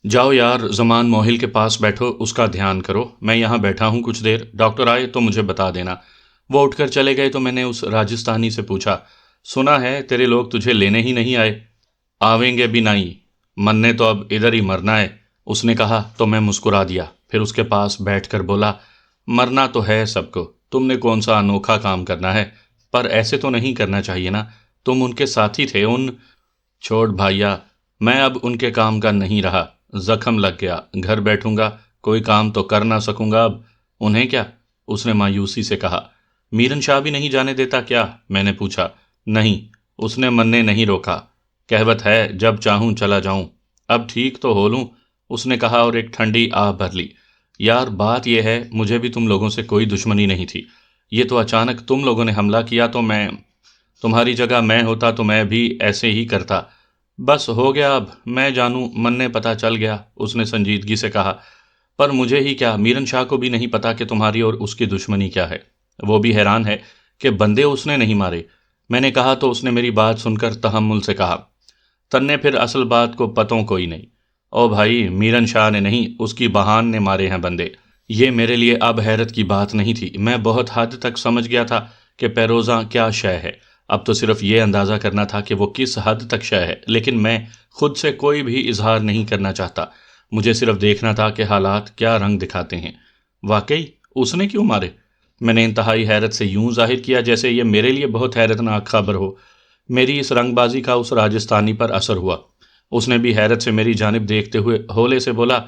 جاؤ یار، زمان موہل کے پاس بیٹھو، اس کا دھیان کرو، میں یہاں بیٹھا ہوں کچھ دیر، ڈاکٹر آئے تو مجھے بتا دینا۔ وہ اٹھ کر چلے گئے تو میں نے اس راجستھانی سے پوچھا، سنا ہے تیرے لوگ تجھے لینے ہی نہیں آئے؟ آویں گے بھی نہیں، من نے تو اب ادھر ہی مرنا ہے، اس نے کہا تو میں مسکرا دیا، پھر اس کے پاس بیٹھ کر بولا، مرنا تو ہے سب کو، تم نے کون سا انوکھا کام کرنا ہے؟ پر ایسے تو نہیں کرنا چاہیے نا، تم ان کے ساتھی تھے، چھوڑ بھائیا، میں اب ان کے کام کا نہیں رہا، زخم لگ گیا، گھر بیٹھوں گا، کوئی کام تو کر نہ سکوں گا اب، انہیں کیا؟ اس نے مایوسی سے کہا۔ میرن شاہ بھی نہیں جانے دیتا کیا؟ میں نے پوچھا۔ نہیں، اس نے من نے نہیں روکا، کہوت ہے جب چاہوں چلا جاؤں، اب ٹھیک تو ہو لوں، اس نے کہا اور ایک ٹھنڈی آہ بھر لی۔ یار بات یہ ہے، مجھے بھی تم لوگوں سے کوئی دشمنی نہیں تھی، یہ تو اچانک تم لوگوں نے حملہ کیا تو تمہاری جگہ میں ہوتا تو میں بھی ایسے ہی کرتا، بس ہو گیا، اب میں جانوں من نے پتہ چل گیا، اس نے سنجیدگی سے کہا، پر مجھے ہی کیا، میرن شاہ کو بھی نہیں پتا کہ تمہاری اور اس کی دشمنی کیا ہے، وہ بھی حیران ہے کہ بندے اس نے نہیں مارے۔ میں نے کہا تو اس نے میری بات سن کر تحمل سے کہا، تن نے پھر اصل بات کو پتوں کوئی نہیں، او بھائی میرن شاہ نے نہیں، اس کی بہان نے مارے ہیں بندے۔ یہ میرے لیے اب حیرت کی بات نہیں تھی، میں بہت حد تک سمجھ گیا تھا کہ پیروزہ کیا شے ہے، اب تو صرف یہ اندازہ کرنا تھا کہ وہ کس حد تک شے ہے، لیکن میں خود سے کوئی بھی اظہار نہیں کرنا چاہتا، مجھے صرف دیکھنا تھا کہ حالات کیا رنگ دکھاتے ہیں۔ واقعی اس نے کیوں مارے؟ میں نے انتہائی حیرت سے یوں ظاہر کیا جیسے یہ میرے لیے بہت حیرتناک خبر ہو۔ میری اس رنگ بازی کا اس راجستھانی پر اثر ہوا، اس نے بھی حیرت سے میری جانب دیکھتے ہوئے ہولے سے بولا،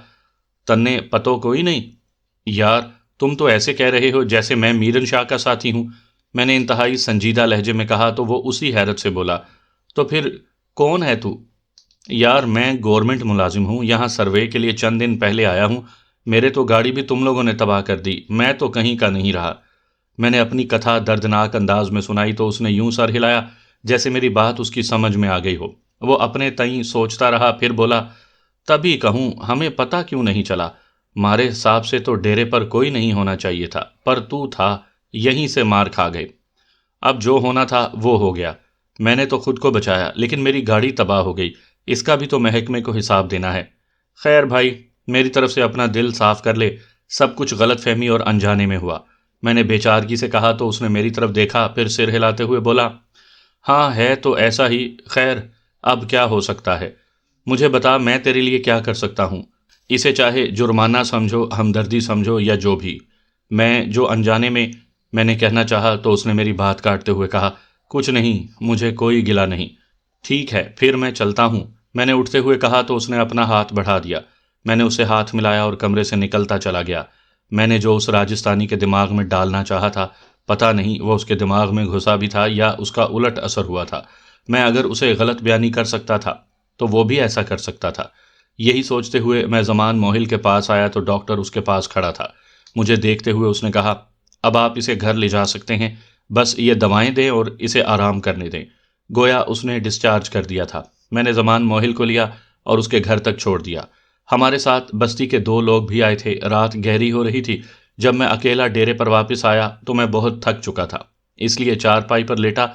تنے پتو کوئی نہیں؟ یار تم تو ایسے کہہ رہے ہو جیسے میں میرن شاہ کا ساتھی ہوں، میں نے انتہائی سنجیدہ لہجے میں کہا تو وہ اسی حیرت سے بولا، تو پھر کون ہے تو؟ یار میں گورنمنٹ ملازم ہوں، یہاں سروے کے لیے چند دن پہلے آیا ہوں، میرے تو گاڑی بھی تم لوگوں نے تباہ کر دی، میں تو کہیں کا نہیں رہا۔ میں نے اپنی کتھا دردناک انداز میں سنائی تو اس نے یوں سر ہلایا جیسے میری بات اس کی سمجھ میں آ گئی ہو۔ وہ اپنے تئیں سوچتا رہا، پھر بولا، تبھی کہوں ہمیں پتہ کیوں نہیں چلا، مارے حساب سے تو ڈیرے پر کوئی نہیں ہونا چاہیے تھا، پر تو تھا، یہیں سے مار کھا گئے۔ اب جو ہونا تھا وہ ہو گیا، میں نے تو خود کو بچایا، لیکن میری گاڑی تباہ ہو گئی، اس کا بھی تو محکمے کو حساب دینا ہے۔ خیر بھائی، میری طرف سے اپنا دل صاف کر لے، سب کچھ غلط فہمی اور انجانے میں ہوا، میں نے بے چارگی سے کہا تو اس نے میری طرف دیکھا، پھر سر ہلاتے ہوئے بولا، ہاں ہے تو ایسا ہی، خیر اب کیا ہو سکتا ہے، مجھے بتا میں تیرے لیے کیا کر سکتا ہوں، اسے چاہے جرمانہ سمجھو، ہمدردی سمجھو یا جو بھی، میں جو انجانے میں نے کہنا چاہا تو اس نے میری بات کاٹتے ہوئے کہا، کچھ نہیں، مجھے کوئی گلہ نہیں، ٹھیک ہے پھر میں چلتا ہوں، میں نے اٹھتے ہوئے کہا تو اس نے اپنا ہاتھ بڑھا دیا، میں نے اسے ہاتھ ملایا اور کمرے سے نکلتا چلا گیا۔ میں نے جو اس راجستھانی کے دماغ میں ڈالنا چاہا تھا، پتہ نہیں وہ اس کے دماغ میں گھسا بھی تھا یا اس کا الٹ اثر ہوا تھا، میں اگر اسے غلط بیانی کر سکتا تھا تو وہ بھی ایسا کر سکتا تھا۔ یہی سوچتے ہوئے میں زمان موہل کے پاس آیا تو ڈاکٹر اس کے پاس کھڑا تھا، مجھے دیکھتے ہوئے اس نے کہا، اب آپ اسے گھر لے جا سکتے ہیں، بس یہ دوائیں دیں اور اسے آرام کرنے دیں، گویا اس نے ڈسچارج کر دیا تھا۔ میں نے زمان موہل کو لیا اور اس کے گھر تک چھوڑ دیا، ہمارے ساتھ بستی کے 2 لوگ بھی آئے تھے، رات گہری ہو رہی تھی، جب میں اکیلا ڈیرے پر واپس آیا تو میں بہت تھک چکا تھا، اس لیے چارپائی پر لیٹا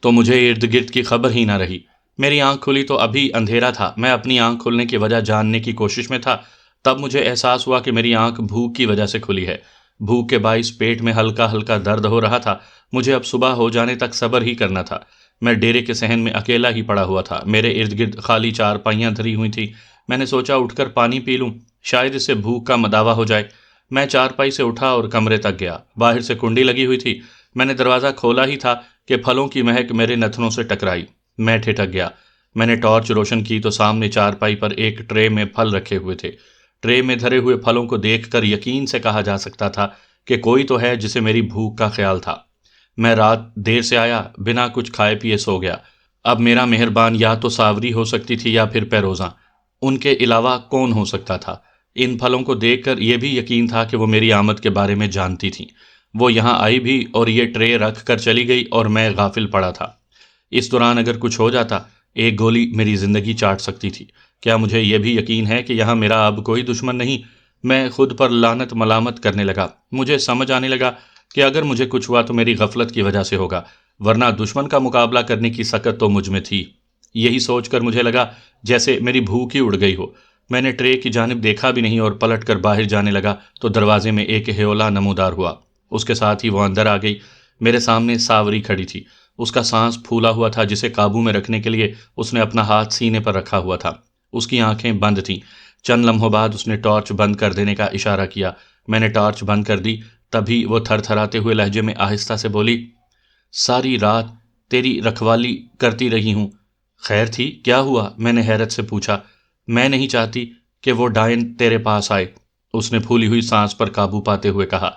تو مجھے ارد گرد کی خبر ہی نہ رہی، میری آنکھ کھلی تو ابھی اندھیرا تھا، میں اپنی آنکھ کھلنے کی وجہ جاننے کی کوشش میں تھا، تب مجھے احساس ہوا کہ میری آنکھ بھوک کی وجہ سے کھلی ہے، بھوک کے باعث پیٹ میں ہلکا ہلکا درد ہو رہا تھا، مجھے اب صبح ہو جانے تک صبر ہی کرنا تھا، میں ڈیرے کے صحن میں اکیلا ہی پڑا ہوا تھا، میرے ارد گرد خالی چارپائیاں دھری ہوئی تھی، میں نے سوچا اٹھ کر پانی پی لوں، شاید اس سے بھوک کا مداوع ہو جائے۔ میں چارپائی سے اٹھا اور کمرے تک گیا، باہر سے کنڈی لگی ہوئی تھی، میں نے دروازہ کھولا ہی تھا کہ پھلوں کی مہک میرے نتنوں سے ٹکرائی، میں ٹھٹک گیا، میں نے ٹارچ روشن کی تو سامنے چارپائی پر ایک ٹرے میں پھل رکھے ہوئے تھے، ٹرے میں دھرے ہوئے پھلوں کو دیکھ کر یقین سے کہا جا سکتا تھا کہ کوئی تو ہے جسے میری بھوک کا خیال تھا۔ میں رات دیر سے آیا، بنا کچھ کھائے پیے سو گیا، اب میرا مہربان یا تو ساوری ہو سکتی تھی یا پھر پیروزاں، ان کے علاوہ کون ہو سکتا تھا؟ ان پھلوں کو دیکھ کر یہ بھی یقین تھا کہ وہ میری آمد کے بارے میں جانتی تھیں، وہ یہاں آئی بھی اور یہ ٹرے رکھ کر چلی گئی اور میں غافل پڑا تھا، اس دوران اگر کچھ ہو جاتا، ایک گولی میری زندگی چاٹ سکتی تھی۔ کیا مجھے یہ بھی یقین ہے کہ یہاں میرا اب کوئی دشمن نہیں؟ میں خود پر لعنت ملامت کرنے لگا، مجھے سمجھ آنے لگا کہ اگر مجھے کچھ ہوا تو میری غفلت کی وجہ سے ہوگا، ورنہ دشمن کا مقابلہ کرنے کی سکت تو مجھ میں تھی۔ یہی سوچ کر مجھے لگا جیسے میری بھوک ہی اڑ گئی ہو، میں نے ٹرے کی جانب دیکھا بھی نہیں اور پلٹ کر باہر جانے لگا تو دروازے میں ایک ہیولا نمودار ہوا۔ اس کے ساتھ ہی وہ اندر آ گئی۔ میرے سامنے ساوری کھڑی تھی۔ اس کا سانس پھولا ہوا تھا جسے قابو میں رکھنے کے لیے اس نے اپنا ہاتھ سینے پر رکھا ہوا تھا۔ اس کی آنکھیں بند تھیں۔ چند لمحوں بعد اس نے ٹارچ بند کر دینے کا اشارہ کیا۔ میں نے ٹارچ بند کر دی۔ تبھی وہ تھر تھراتے ہوئے لہجے میں آہستہ سے بولی، ساری رات تیری رکھوالی کرتی رہی ہوں۔ خیر تھی؟ کیا ہوا؟ میں نے حیرت سے پوچھا۔ میں نہیں چاہتی کہ وہ ڈائن تیرے پاس آئے، اس نے پھولی ہوئی سانس پر قابو پاتے ہوئے کہا۔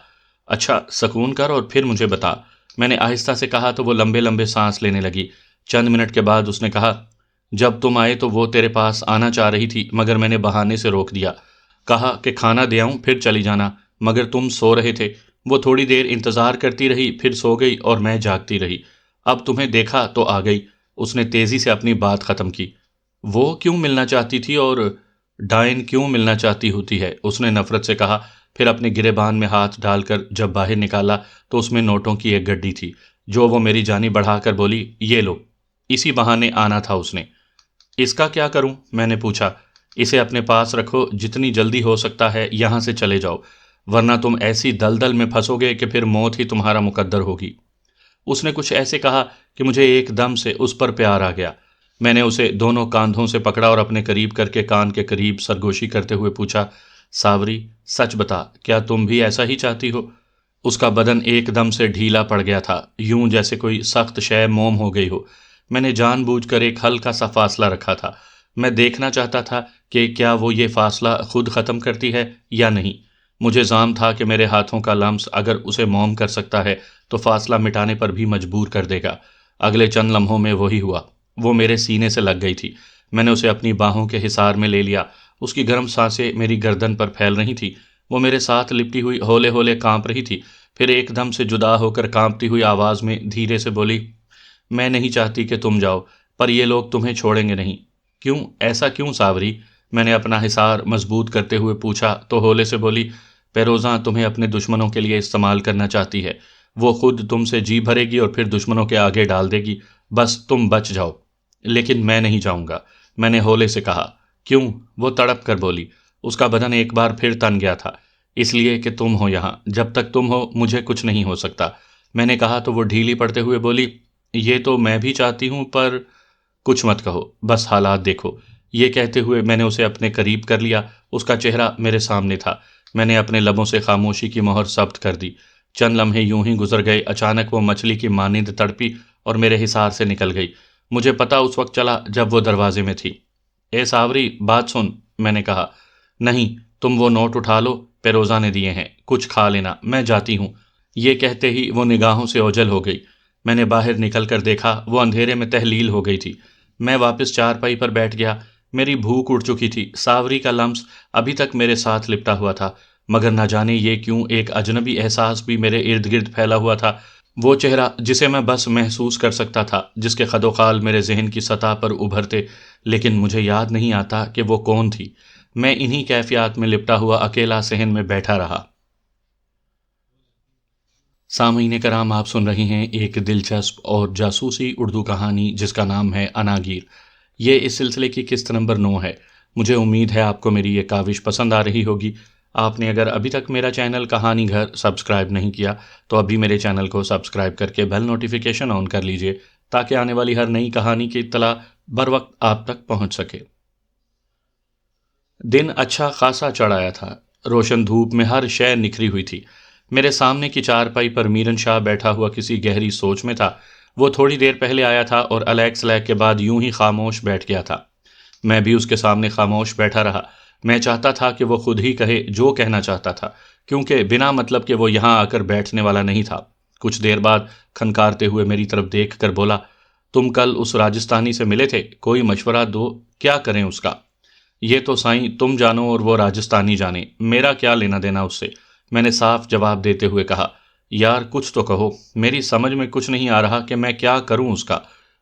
اچھا سکون کر اور پھر مجھے بتا، میں نے آہستہ سے کہا تو وہ لمبے لمبے سانس لینے لگی۔ چند منٹ کے بعد اس نے کہا، جب تم آئے تو وہ تیرے پاس آنا چاہ رہی تھی مگر میں نے بہانے سے روک دیا۔ کہا کہ کھانا دے آؤں پھر چلی جانا، مگر تم سو رہے تھے۔ وہ تھوڑی دیر انتظار کرتی رہی پھر سو گئی اور میں جاگتی رہی۔ اب تمہیں دیکھا تو آ گئی۔ اس نے تیزی سے اپنی بات ختم کی۔ وہ کیوں ملنا چاہتی تھی اور ڈائن کیوں ملنا چاہتی ہوتی ہے؟ اس نے نفرت سے کہا۔ پھر اپنے گریبان میں ہاتھ ڈال کر جب باہر نکالا تو اس میں نوٹوں کی ایک گڈی تھی جو وہ میری جانب بڑھا کر بولی، یہ لو۔ اسی بہانے آنا تھا اس نے۔ اس کا کیا کروں؟ میں نے پوچھا۔ اسے اپنے پاس رکھو، جتنی جلدی ہو سکتا ہے یہاں سے چلے جاؤ، ورنہ تم ایسی دلدل میں پھنسو گے کہ پھر موت ہی تمہارا مقدر ہوگی۔ اس نے کچھ ایسے کہا کہ مجھے ایک دم سے اس پر پیار آ گیا۔ میں نے اسے دونوں کاندھوں سے پکڑا اور اپنے قریب کر کے کان کے قریب سرگوشی کرتے ہوئے پوچھا، ساوری سچ بتا، کیا تم بھی ایسا ہی چاہتی ہو؟ اس کا بدن ایک دم سے ڈھیلا پڑ گیا تھا، یوں جیسے کوئی سخت شے موم ہو گئی ہو۔ میں نے جان بوجھ کر ایک ہلکا سا فاصلہ رکھا تھا۔ میں دیکھنا چاہتا تھا کہ کیا وہ یہ فاصلہ خود ختم کرتی ہے یا نہیں۔ مجھے ظان تھا کہ میرے ہاتھوں کا لمس اگر اسے موم کر سکتا ہے تو فاصلہ مٹانے پر بھی مجبور کر دے گا۔ اگلے چند لمحوں میں وہی ہوا۔ وہ میرے سینے سے لگ گئی تھی۔ میں نے اسے اپنی باہوں کے حصار میں لے لیا۔ اس کی گرم سانسیں میری گردن پر پھیل رہی تھی۔ وہ میرے ساتھ لپٹی ہوئی ہولے ہولے کانپ رہی تھی۔ پھر ایک دم سے جدا ہو کر کانپتی ہوئی آواز میں دھیرے سے بولی، میں نہیں چاہتی کہ تم جاؤ، پر یہ لوگ تمہیں چھوڑیں گے نہیں۔ کیوں؟ ایسا کیوں ساوری؟ میں نے اپنا حصار مضبوط کرتے ہوئے پوچھا تو ہولے سے بولی، پیروزاں تمہیں اپنے دشمنوں کے لیے استعمال کرنا چاہتی ہے۔ وہ خود تم سے جی بھرے گی اور پھر دشمنوں کے آگے ڈال دے گی۔ بس تم بچ جاؤ۔ لیکن میں نہیں جاؤں گا، میں نے ہولے سے کہا۔ کیوں؟ وہ تڑپ کر بولی۔ اس کا بدن ایک بار پھر تن گیا تھا۔ اس لیے کہ تم ہو یہاں، جب تک تم ہو مجھے کچھ نہیں ہو سکتا، میں نے کہا تو وہ ڈھیلی پڑتے ہوئے بولی، یہ تو میں بھی چاہتی ہوں، پر کچھ مت کہو، بس حالات دیکھو۔ یہ کہتے ہوئے میں نے اسے اپنے قریب کر لیا۔ اس کا چہرہ میرے سامنے تھا۔ میں نے اپنے لبوں سے خاموشی کی مہر ضبط کر دی۔ چند لمحے یوں ہی گزر گئے۔ اچانک وہ مچھلی کی مانند تڑپی اور میرے حصار سے نکل گئی۔ مجھے پتا اس وقت چلا جب وہ دروازے میں تھی۔ اے ساوری بات سن، میں نے کہا۔ نہیں، تم وہ نوٹ اٹھا لو، پیروزا نے دیے ہیں، کچھ کھا لینا، میں جاتی ہوں۔ یہ کہتے ہی وہ نگاہوں سے اوجھل ہو گئی۔ میں نے باہر نکل کر دیکھا، وہ اندھیرے میں تحلیل ہو گئی تھی۔ میں واپس چارپائی پر بیٹھ گیا۔ میری بھوک اٹھ چکی تھی۔ ساوری کا لمس ابھی تک میرے ساتھ لپٹا ہوا تھا، مگر نہ جانے یہ کیوں ایک اجنبی احساس بھی میرے ارد گرد پھیلا ہوا تھا۔ وہ چہرہ جسے میں بس محسوس کر سکتا تھا، جس کے خد و خال میرے ذہن کی سطح پر ابھرتے، لیکن مجھے یاد نہیں آتا کہ وہ کون تھی۔ میں انہی کیفیات میں لپٹا ہوا اکیلا صحن میں بیٹھا رہا۔ سامعین کرام، آپ سن رہے ہیں ایک دلچسپ اور جاسوسی اردو کہانی جس کا نام ہے اناگیر۔ یہ اس سلسلے کی قسط نمبر 9 ہے۔ مجھے امید ہے آپ کو میری یہ کاوش پسند آ رہی ہوگی۔ آپ نے اگر ابھی تک میرا چینل کہانی گھر سبسکرائب نہیں کیا تو ابھی میرے چینل کو سبسکرائب کر کے بیل نوٹیفیکیشن آن کر لیجئے تاکہ آنے والی ہر نئی کہانی کی اطلاع بر وقت آپ تک پہنچ سکے۔ دن اچھا خاصا چڑھ آیا تھا۔ روشن دھوپ میں ہر شے نکھری ہوئی تھی۔ میرے سامنے کی چارپائی پر میرن شاہ بیٹھا ہوا کسی گہری سوچ میں تھا۔ وہ تھوڑی دیر پہلے آیا تھا اور الیک سلیک کے بعد یوں ہی خاموش بیٹھ گیا تھا۔ میں بھی اس کے سامنے خاموش بیٹھا رہا۔ میں چاہتا تھا کہ وہ خود ہی کہے جو کہنا چاہتا تھا، کیونکہ بنا مطلب کہ وہ یہاں آ کر بیٹھنے والا نہیں تھا۔ کچھ دیر بعد کھنکارتے ہوئے میری طرف دیکھ کر بولا، تم کل اس راجستھانی سے ملے تھے، کوئی مشورہ دو، کیا کریں اس کا؟ یہ تو سائیں تم جانو اور وہ راجستھانی جانے، میرا کیا لینا دینا اس سے؟ میں نے صاف جواب دیتے ہوئے کہا، یار کچھ تو کہو، میری سمجھ میں کچھ نہیں آ رہا کہ میں کیا کروں اس کا۔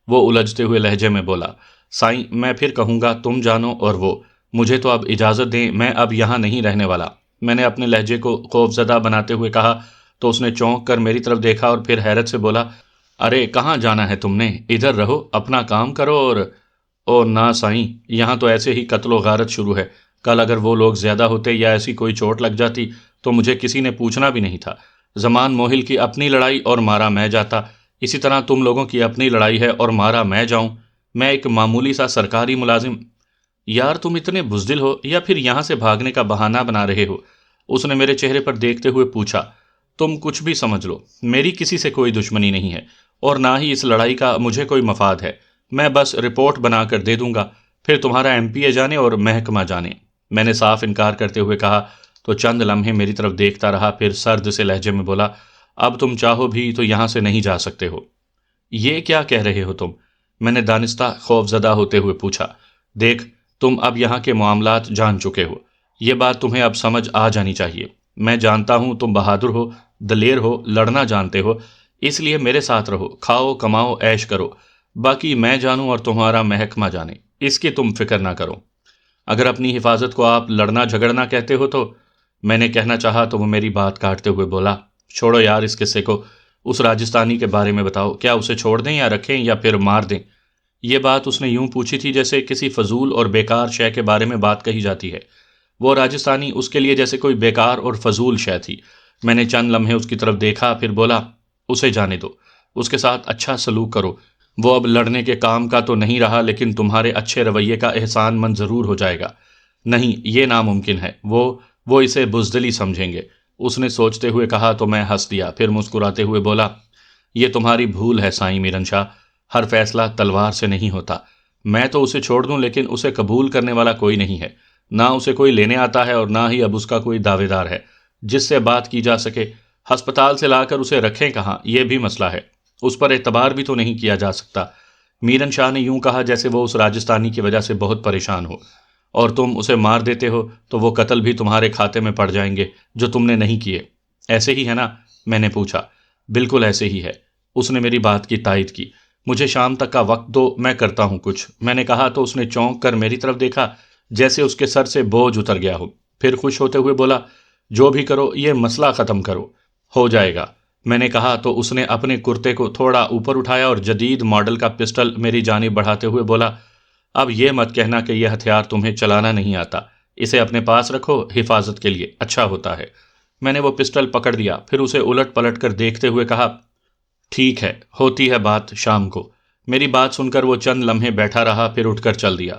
وہ الجھتے ہوئے لہجے میں بولا، سائیں میں پھر کہوں گا تم جانو اور وہ، مجھے تو اب اجازت دیں، میں اب یہاں نہیں رہنے والا۔ میں نے اپنے لہجے کو خوفزدہ بناتے ہوئے کہا تو اس نے چونک کر میری طرف دیکھا اور پھر حیرت سے بولا، ارے کہاں جانا ہے تم نے؟ ادھر رہو، اپنا کام کرو اور او نہ سائیں، یہاں تو ایسے ہی قتل و غارت شروع ہے، کل اگر وہ لوگ زیادہ ہوتے یا ایسی کوئی چوٹ لگ جاتی تو مجھے کسی نے پوچھنا بھی نہیں تھا۔ زمان موہل کی اپنی لڑائی اور مارا میں جاتا، اسی طرح تم لوگوں کی اپنی لڑائی ہے اور مارا میں جاؤں، میں ایک معمولی سا سرکاری ملازم۔ یار تم اتنے بزدل ہو یا پھر یہاں سے بھاگنے کا بہانہ بنا رہے ہو؟ اس نے میرے چہرے پر دیکھتے ہوئے پوچھا۔ تم کچھ بھی سمجھ لو، میری کسی سے کوئی دشمنی نہیں ہے اور نہ ہی اس لڑائی کا مجھے کوئی مفاد ہے۔ میں بس رپورٹ بنا کر دے دوں گا، پھر تمہارا MP جانے اور محکمہ جانے۔ میں نے صاف انکار کرتے ہوئے کہا تو چند لمحے میری طرف دیکھتا رہا، پھر سرد سے لہجے میں بولا، اب تم چاہو بھی تو یہاں سے نہیں جا سکتے ہو۔ یہ کیا کہہ رہے ہو تم؟ میں نے دانستہ خوف زدہ ہوتے ہوئے پوچھا۔ دیکھ، تم اب یہاں کے معاملات جان چکے ہو، یہ بات تمہیں اب سمجھ آ جانی چاہیے۔ میں جانتا ہوں تم بہادر ہو، دلیر ہو، لڑنا جانتے ہو، اس لیے میرے ساتھ رہو، کھاؤ کماؤ عیش کرو، باقی میں جانوں اور تمہارا محکمہ جانے، اس کی تم فکر نہ کرو۔ اگر اپنی حفاظت کو آپ لڑنا جھگڑنا کہتے ہو تو… میں نے کہنا چاہا تو وہ میری بات کاٹتے ہوئے بولا، چھوڑو یار اس قصے کو، اس راجستھانی کے بارے میں بتاؤ، کیا اسے چھوڑ دیں یا رکھیں یا پھر مار دیں؟ یہ بات اس نے یوں پوچھی تھی جیسے کسی فضول اور بیکار شے کے بارے میں بات کہی جاتی ہے۔ وہ راجستھانی اس کے لیے جیسے کوئی بیکار اور فضول شے تھی۔ میں نے چند لمحے اس کی طرف دیکھا، پھر بولا، اسے جانے دو، اس کے ساتھ اچھا سلوک کرو، وہ اب لڑنے کے کام کا تو نہیں رہا لیکن تمہارے اچھے رویے کا احسان مند ضرور ہو جائے گا۔ نہیں، یہ ناممکن ہے، وہ اسے بزدلی سمجھیں گے۔ اس نے سوچتے ہوئے کہا تو میں ہنس دیا، پھر مسکراتے ہوئے بولا، یہ تمہاری بھول ہے سائیں میرن شاہ، ہر فیصلہ تلوار سے نہیں ہوتا۔ میں تو اسے چھوڑ دوں لیکن اسے قبول کرنے والا کوئی نہیں ہے، نہ اسے کوئی لینے آتا ہے اور نہ ہی اب اس کا کوئی دعوے دار ہے جس سے بات کی جا سکے۔ ہسپتال سے لا کر اسے رکھیں کہاں، یہ بھی مسئلہ ہے، اس پر اعتبار بھی تو نہیں کیا جا سکتا۔ میرن شاہ نے یوں کہا جیسے وہ اس راجستھانی کی وجہ سے بہت پریشان ہو، اور تم اسے مار دیتے ہو تو وہ قتل بھی تمہارے کھاتے میں پڑ جائیں گے جو تم نے نہیں کیے۔ ایسے ہی ہے نا؟ میں نے پوچھا۔ بالکل ایسے ہی ہے، اس نے میری بات کی تائید کی۔ مجھے شام تک کا وقت دو، میں کرتا ہوں کچھ، میں نے کہا تو اس نے چونک کر میری طرف دیکھا جیسے اس کے سر سے بوجھ اتر گیا ہو، پھر خوش ہوتے ہوئے بولا، جو بھی کرو یہ مسئلہ ختم کرو، ہو جائے گا۔ میں نے کہا تو اس نے اپنے کرتے کو تھوڑا اوپر اٹھایا اور جدید ماڈل کا پسٹل میری جانب بڑھاتے ہوئے بولا، اب یہ مت کہنا کہ یہ ہتھیار تمہیں چلانا نہیں آتا، اسے اپنے پاس رکھو، حفاظت کے لیے اچھا ہوتا ہے۔ میں نے وہ پسٹل پکڑ دیا، پھر اسے الٹ پلٹ کر دیکھتے ہوئے کہا، ٹھیک ہے، ہوتی ہے بات شام کو۔ میری بات سن کر وہ چند لمحے بیٹھا رہا، پھر اٹھ کر چل دیا۔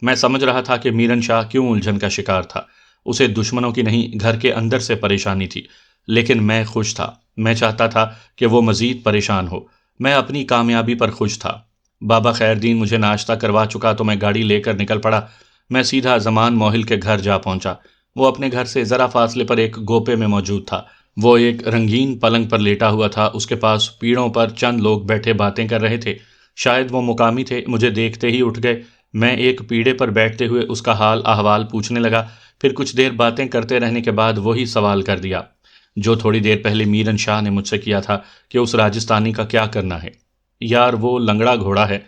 میں سمجھ رہا تھا کہ میرن شاہ کیوں الجھن کا شکار تھا، اسے دشمنوں کی نہیں گھر کے اندر سے پریشانی تھی، لیکن میں خوش تھا۔ میں چاہتا تھا کہ وہ مزید پریشان ہو، میں اپنی کامیابی پر خوش تھا۔ بابا خیر دین مجھے ناشتہ کروا چکا تو میں گاڑی لے کر نکل پڑا۔ میں سیدھا زمان موہل کے گھر جا پہنچا۔ وہ اپنے گھر سے ذرا فاصلے پر ایک گوپے میں موجود تھا۔ وہ ایک رنگین پلنگ پر لیٹا ہوا تھا، اس کے پاس پیڑوں پر چند لوگ بیٹھے باتیں کر رہے تھے، شاید وہ مقامی تھے۔ مجھے دیکھتے ہی اٹھ گئے۔ میں ایک پیڑے پر بیٹھتے ہوئے اس کا حال احوال پوچھنے لگا، پھر کچھ دیر باتیں کرتے رہنے کے بعد وہی سوال کر دیا جو تھوڑی دیر پہلے میرن شاہ نے مجھ سے کیا تھا کہ اس راجستھانی کا کیا کرنا ہے۔ یار وہ لنگڑا گھوڑا ہے،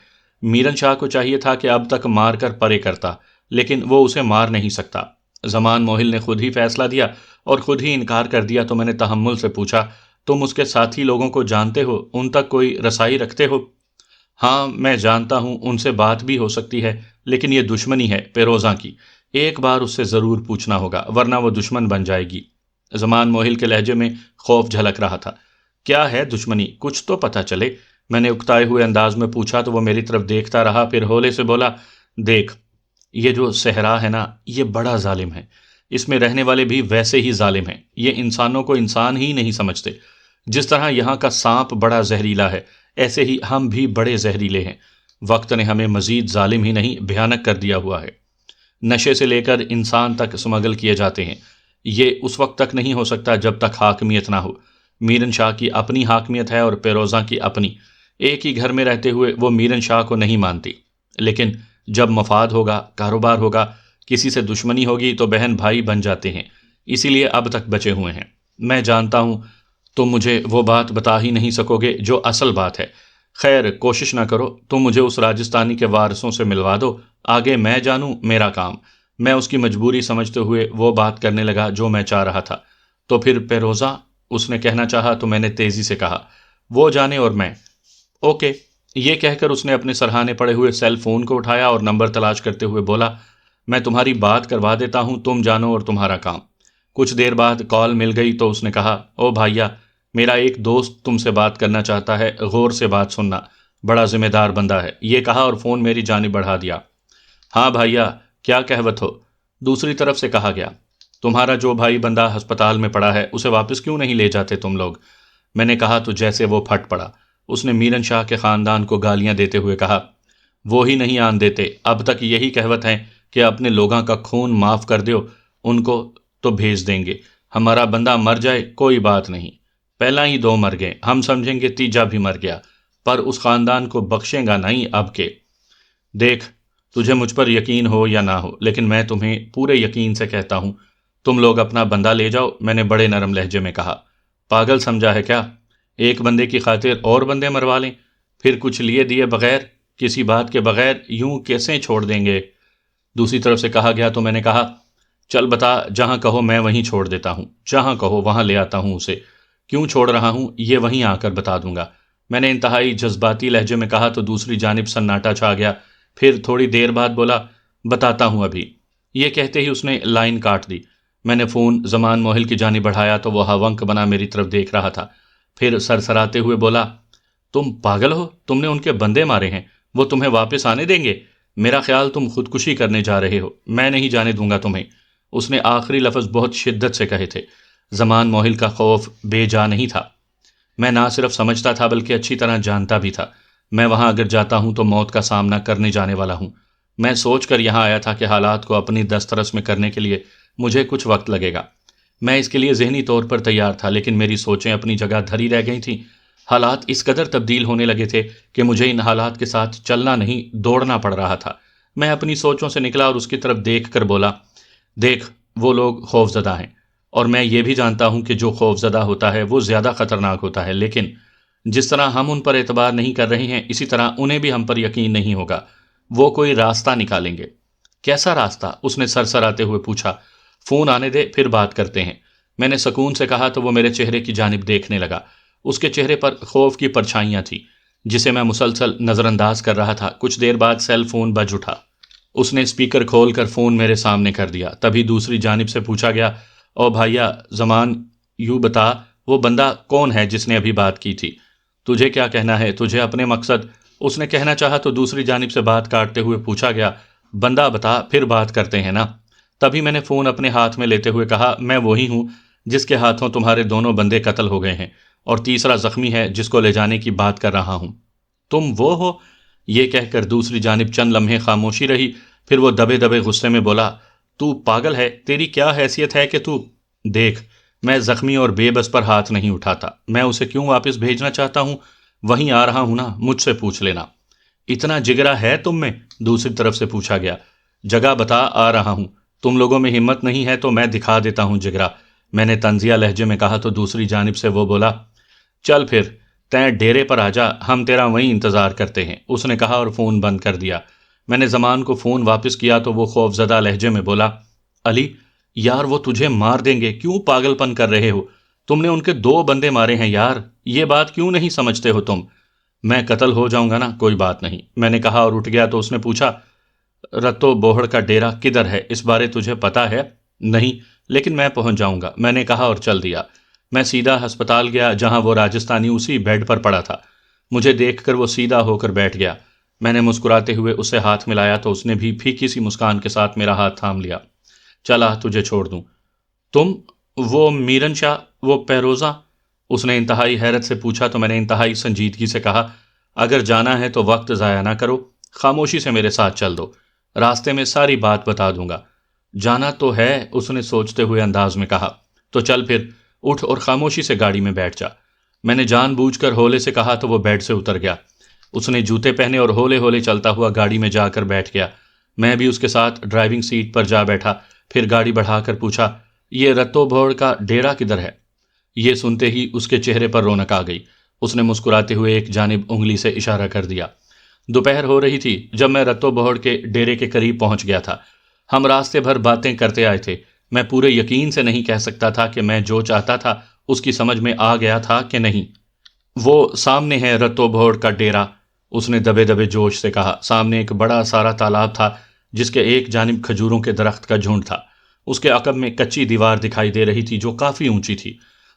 میرن شاہ کو چاہیے تھا کہ اب تک مار کر پرے کرتا، لیکن وہ اسے مار نہیں سکتا۔ زمان موہل نے خود ہی فیصلہ دیا اور خود ہی انکار کر دیا تو میں نے تحمل سے پوچھا، تم اس کے ساتھی لوگوں کو جانتے ہو، ان تک کوئی رسائی رکھتے ہو؟ ہاں میں جانتا ہوں، ان سے بات بھی ہو سکتی ہے، لیکن یہ دشمنی ہے پیروزاں کی، ایک بار اس سے ضرور پوچھنا ہوگا ورنہ وہ دشمن بن جائے گی۔ زمان موہل کے لہجے میں خوف جھلک رہا تھا۔ کیا ہے دشمنی؟ کچھ تو پتہ چلے، میں نے اکتائے ہوئے انداز میں پوچھا تو وہ میری طرف دیکھتا رہا، پھر ہولے سے بولا، دیکھ یہ جو صحرا ہے نا، یہ بڑا ظالم ہے، اس میں رہنے والے بھی ویسے ہی ظالم ہیں، یہ انسانوں کو انسان ہی نہیں سمجھتے۔ جس طرح یہاں کا سانپ بڑا زہریلا ہے، ایسے ہی ہم بھی بڑے زہریلے ہیں۔ وقت نے ہمیں مزید ظالم ہی نہیں بھیانک کر دیا ہوا ہے۔ نشے سے لے کر انسان تک سمگل کیے جاتے ہیں۔ یہ اس وقت تک نہیں ہو سکتا جب تک حاکمیت نہ ہو۔ میرن شاہ کی اپنی حاکمیت ہے اور پیروزاں کی اپنی۔ ایک ہی گھر میں رہتے ہوئے وہ میرن شاہ کو نہیں مانتی، لیکن جب مفاد ہوگا، کاروبار ہوگا، کسی سے دشمنی ہوگی تو بہن بھائی بن جاتے ہیں، اسی لیے اب تک بچے ہوئے ہیں۔ میں جانتا ہوں تم مجھے وہ بات بتا ہی نہیں سکو گے جو اصل بات ہے۔ خیر کوشش نہ کرو، تم مجھے اس راجستھانی کے وارثوں سے ملوا دو، آگے میں جانوں میرا کام۔ میں اس کی مجبوری سمجھتے ہوئے وہ بات کرنے لگا جو میں چاہ رہا تھا۔ تو پھر پیروزہ، اس نے کہنا چاہا تو میں نے تیزی سے کہا، وہ جانے اور میں۔ اوکے، یہ کہہ کر اس نے اپنے سرہانے پڑے ہوئے سیل فون کو اٹھایا اور نمبر تلاش کرتے ہوئے بولا، میں تمہاری بات کروا دیتا ہوں، تم جانو اور تمہارا کام۔ کچھ دیر بعد کال مل گئی تو اس نے کہا، او بھائیا، میرا ایک دوست تم سے بات کرنا چاہتا ہے، غور سے بات سننا، بڑا ذمہ دار بندہ ہے، یہ کہا اور فون میری جانب بڑھا دیا۔ ہاں بھائیا، کیا کہوت ہو؟ دوسری طرف سے کہا گیا، تمہارا جو بھائی بندہ ہسپتال میں پڑا ہے اسے واپس کیوں نہیں لے جاتے تم لوگ؟ میں نے کہا تو جیسے وہ پھٹ پڑا۔ اس نے میرن شاہ کے خاندان کو گالیاں دیتے ہوئے کہا، وہ ہی نہیں آن دیتے، اب تک یہی کہوت ہے کہ اپنے لوگاں کا خون معاف کر دیو، ان کو تو بھیج دیں گے، ہمارا بندہ مر جائے کوئی بات نہیں، پہلا ہی 2 مر گئے، ہم سمجھیں گے تیجا بھی مر گیا، پر اس خاندان کو بخشیں گا نہیں اب کے۔ دیکھ، تجھے مجھ پر یقین ہو یا نہ ہو، لیکن میں تمہیں پورے یقین سے کہتا ہوں، تم لوگ اپنا بندہ لے جاؤ۔ میں نے بڑے نرم لہجے میں کہا، پاگل سمجھا ہے کیا؟ ایک بندے کی خاطر اور بندے مروا لیں، پھر کچھ لیے دیے بغیر، کسی بات کے بغیر یوں کیسے چھوڑ دیں گے؟ دوسری طرف سے کہا گیا تو میں نے کہا، چل بتا، جہاں کہو میں وہیں چھوڑ دیتا ہوں، جہاں کہو وہاں لے آتا ہوں اسے، کیوں چھوڑ رہا ہوں یہ وہیں آ کر بتا دوں گا۔ میں نے انتہائی جذباتی لہجے میں کہا تو دوسری جانب سناٹا چھا گیا، پھر تھوڑی دیر بعد بولا، بتاتا ہوں ابھی۔ یہ کہتے ہی اس نے لائن کاٹ دی۔ میں نے فون زمان موہل کی جانب بڑھایا تو وہ ہونک بنا میری طرف دیکھ رہا تھا، پھر سرسراتے ہوئے بولا، تم پاگل ہو؟ تم نے ان کے بندے مارے ہیں، وہ تمہیں واپس آنے دیں گے؟ میرا خیال تم خودکشی کرنے جا رہے ہو، میں نہیں جانے دوں گا تمہیں۔ اس نے آخری لفظ بہت شدت سے کہے تھے۔ زمان موہل کا خوف بے جا نہیں تھا، میں نہ صرف سمجھتا تھا بلکہ اچھی طرح جانتا بھی تھا، میں وہاں اگر جاتا ہوں تو موت کا سامنا کرنے جانے والا ہوں۔ میں سوچ کر یہاں آیا تھا کہ حالات کو اپنی دسترس میں کرنے کے لیے مجھے کچھ وقت لگے گا، میں اس کے لیے ذہنی طور پر تیار تھا، لیکن میری سوچیں اپنی جگہ دھری رہ گئی تھیں۔ حالات اس قدر تبدیل ہونے لگے تھے کہ مجھے ان حالات کے ساتھ چلنا نہیں، دوڑنا پڑ رہا تھا۔ میں اپنی سوچوں سے نکلا اور اس کی طرف دیکھ کر بولا، دیکھ، وہ لوگ خوف زدہ ہیں، اور میں یہ بھی جانتا ہوں کہ جو خوف زدہ ہوتا ہے وہ زیادہ خطرناک ہوتا ہے، لیکن جس طرح ہم ان پر اعتبار نہیں کر رہے ہیں اسی طرح انہیں بھی ہم پر یقین نہیں ہوگا، وہ کوئی راستہ نکالیں گے۔ کیسا راستہ؟ اس نے سرسراتے ہوئے پوچھا۔ فون آنے دے، پھر بات کرتے ہیں، میں نے سکون سے کہا تو وہ میرے چہرے کی جانب دیکھنے لگا۔ اس کے چہرے پر خوف کی پرچھائیاں تھیں جسے میں مسلسل نظر انداز کر رہا تھا۔ کچھ دیر بعد سیل فون بج اٹھا، اس نے اسپیکر کھول کر فون میرے سامنے کر دیا، تبھی دوسری جانب سے پوچھا گیا، او بھائیا زمان، یوں بتا، وہ بندہ کون ہے جس نے ابھی بات کی تھی؟ تجھے کیا کہنا ہے، تجھے اپنے مقصد؟ اس نے کہنا چاہا تو دوسری جانب سے بات کاٹتے ہوئے پوچھا گیا، بندہ بتا، پھر بات کرتے ہیں نا۔ تبھی میں نے فون اپنے ہاتھ میں لیتے ہوئے کہا، میں وہی ہوں جس کے ہاتھوں تمہارے دونوں بندے قتل ہو گئے ہیں، اور تیسرا زخمی ہے جس کو لے جانے کی بات کر رہا ہوں۔ تم وہ ہو؟ یہ کہہ کر دوسری جانب چند لمحے خاموشی رہی، پھر وہ دبے دبے غصے میں بولا، تو پاگل ہے، تیری کیا حیثیت ہے کہ تو؟ دیکھ، میں زخمی اور بے بس پر ہاتھ نہیں اٹھاتا، میں اسے کیوں واپس بھیجنا چاہتا ہوں وہیں آ رہا ہوں نا، مجھ سے پوچھ لینا۔ اتنا جگرا ہے تم میں؟ دوسری طرف سے پوچھا گیا۔ جگہ بتا، آ رہا ہوں، تم لوگوں میں ہمت نہیں ہے تو میں دکھا دیتا ہوں جگرا، میں نے طنزیہ لہجے میں کہا تو دوسری جانب سے وہ بولا، چل پھر تیں ڈیرے پر آ جا، ہم تیرا وہیں انتظار کرتے ہیں، اس نے کہا اور فون بند کر دیا۔ میں نے زمان کو فون واپس کیا تو وہ خوف زدہ لہجے میں بولا، علی یار، وہ تجھے مار دیں گے، کیوں پاگل پن کر رہے ہو؟ تم نے ان کے 2 بندے مارے ہیں یار، یہ بات کیوں نہیں سمجھتے ہو تم؟ میں قتل ہو جاؤں گا نا، کوئی بات نہیں، میں نے کہا اور اٹھ گیا تو اس نے پوچھا، رتو بوہڑ کا ڈیرا کدھر ہے، اس بارے تجھے پتا ہے؟ نہیں، لیکن میں پہنچ جاؤں گا، میں نے کہا اور چل دیا۔ میں سیدھا ہسپتال گیا جہاں وہ راجستھانی اسی بیڈ پر پڑا تھا۔ مجھے دیکھ کر وہ سیدھا ہو کر بیٹھ گیا۔ میں نے مسکراتے ہوئے اسے ہاتھ ملایا تو اس نے بھی پھیکی سی مسکان کے ساتھ میرا ہاتھ تھام لیا۔ چلا تجھے چھوڑ دوں۔ تم؟ وہ میرن شاہ، وہ پیروزہ؟ اس نے انتہائی حیرت سے پوچھا تو میں نے انتہائی سنجیدگی سے کہا، اگر جانا ہے تو وقت ضائع نہ کرو، خاموشی سے میرے ساتھ چل دو، راستے میں ساری بات بتا دوں گا۔ جانا تو ہے، اس نے سوچتے ہوئے انداز میں کہا، تو چل پھر، اٹھ اور خاموشی سے گاڑی میں بیٹھ جا۔ میں نے جان بوجھ کر ہولے سے کہا تو وہ بیڈ سے اتر گیا۔ اس نے جوتے پہنے اور ہولے ہولے چلتا ہوا گاڑی میں جا کر بیٹھ گیا۔ میں بھی اس کے ساتھ ڈرائیونگ سیٹ پر جا بیٹھا، پھر گاڑی بڑھا کر پوچھا، یہ رتو بھوڑ کا ڈیرا کدھر ہے؟ یہ سنتے ہی اس کے چہرے پر رونق آ گئی، اس نے مسکراتے ہوئے ایک جانب انگلی سے اشارہ کر دیا۔ دوپہر ہو رہی تھی جب میں رتو بہڑ کے ڈیرے کے قریب پہنچ گیا تھا۔ ہم راستے بھر باتیں کرتے آئے تھے، میں پورے یقین سے نہیں کہہ سکتا تھا کہ میں جو چاہتا تھا اس کی سمجھ میں آ گیا تھا کہ نہیں۔ وہ سامنے ہے رتو بھوڑ کا ڈیرا، اس نے دبے دبے جوش سے کہا۔ سامنے ایک بڑا سارا تالاب تھا جس کے ایک جانب کھجوروں کے درخت کا جھنڈ تھا۔ اس کے عقب میں کچی دیوار دکھائی دے رہی تھی جو کافی اونچی تھی۔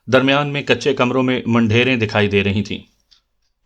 درمیان میں کچے کمروں میں منڈھیریں دکھائی دے رہی تھیں۔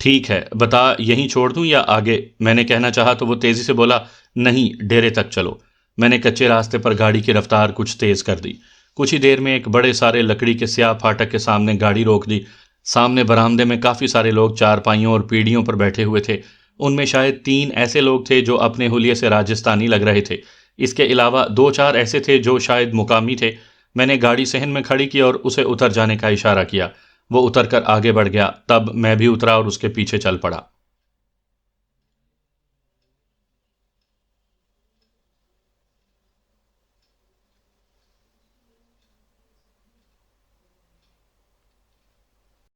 ٹھیک ہے، بتا یہیں چھوڑ دوں یا آگے؟ میں نے کہنا چاہا تو وہ تیزی سے بولا، نہیں، ڈیرے تک چلو۔ میں نے کچے راستے پر گاڑی کی رفتار کچھ تیز کر دی۔ کچھ ہی دیر میں ایک بڑے سارے لکڑی کے سیاہ پھاٹک کے سامنے گاڑی روک دی۔ سامنے برآمدے میں کافی سارے لوگ چارپائیوں اور پیڑھیوں پر بیٹھے ہوئے تھے۔ ان میں شاید 3 ایسے لوگ تھے جو اپنے حلیے سے راجستھانی لگ رہے تھے۔ اس کے علاوہ 2-4 ایسے تھے جو شاید مقامی تھے۔ میں نے گاڑی صحن میں کھڑی کی اور اسے اتر جانے کا اشارہ کیا۔ وہ اتر کر آگے بڑھ گیا، تب میں بھی اترا اور اس کے پیچھے چل پڑا۔